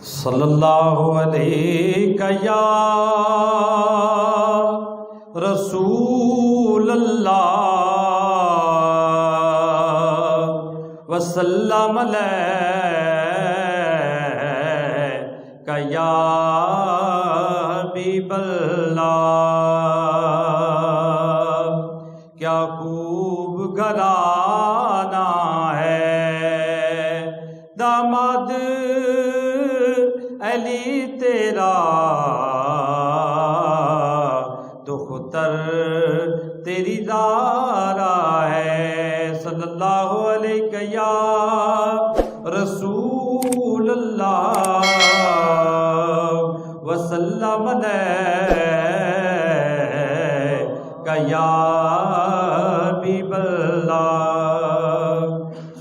صلی اللہ علیہ یا رسول اللہ وسلم علیک یا حبیب اللہ۔ کیا خوب گھرانہ ہے داماد علی تیرا، دختر تیری زارا ہے۔ صلی اللہ علیہ یا رسول اللہ وسلم علیک یا حبیب اللہ۔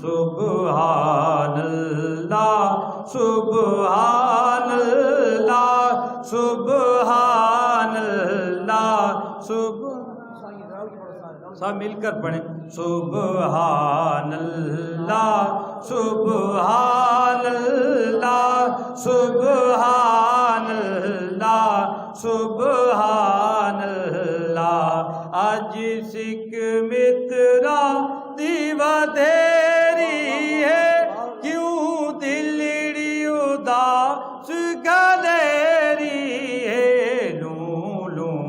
سبحان اللہ سبحان اللہ سبحان اللہ سب مل کر پڑھیں۔ سبحان اللہ سبحان اللہ سبحان اللہ سبحان اللہ۔ آج سکھ مترا دیوا تیری ہے، کیوں دلڑی اداس گلیری ہے۔ لوں لوں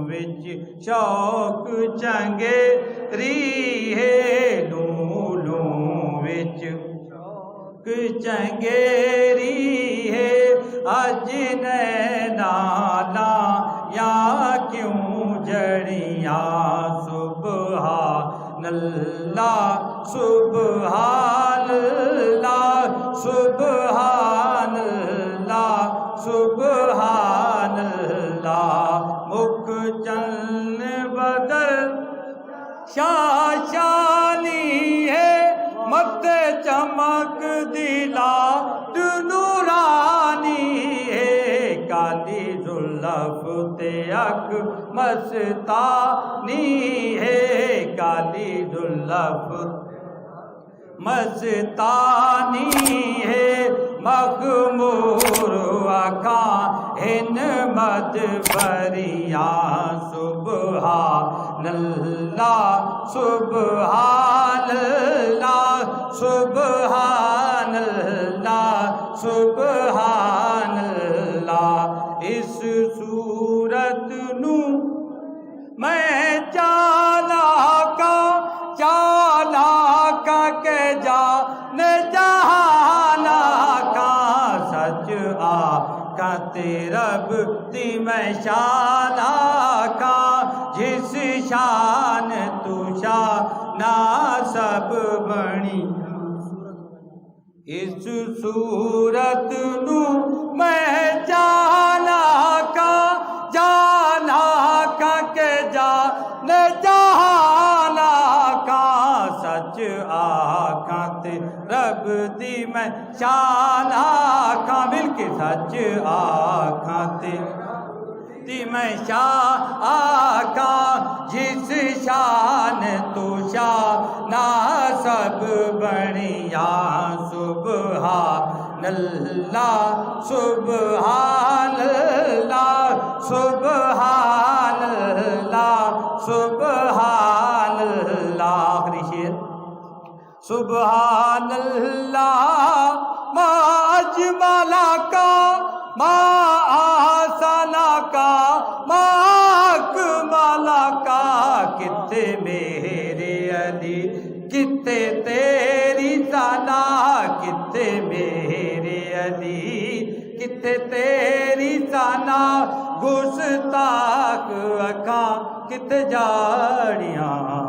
وچ شوق چنگیری ہے، لوں لوں وچ شوق چنگیری ہے۔ اج نینا یا کیوں جڑیاں۔ سبحان اللہ سبحان اللہ سبحان اللہ سبحان اللہ۔ مک چن بدر شاشانی ہے، مت چمک دلا نورانی ہے۔ کالی زلف تے اک مستانی ہے، کالی زلف مستانی ہے۔ مغمور اکھاں ہن مدبریاں۔ سبحان اللہ سبحان اللہ سبحان اللہ سبحان اللہ۔ اس صورت نو میں چالاکا کہ جان جہانا کا۔ سچ آقا تے رب دی میں شانا کا، جس شان تو شانہ سب بنی۔ اس صورت نو میں جانا کا کہ جان جہانا کا۔ سچ آکھاں تے رب دی میں شان آکھاں، مل کے سچ آکھاں تے دی میں شان آکھاں، جس شان تو شان سب بنیاں۔ سبحان اللہ سبحان اللہ سبحان اللہ سبحان اللہ۔ آخری شعر۔ سبحان اللہ ما اجملا کا ما آسانا کا ما اکملا کا۔ کتے میرے علی کتے تیری ثنا، کتے میرے علی کتے تیری ثنا۔ گستاخ اکھاں کتے جاڑیاں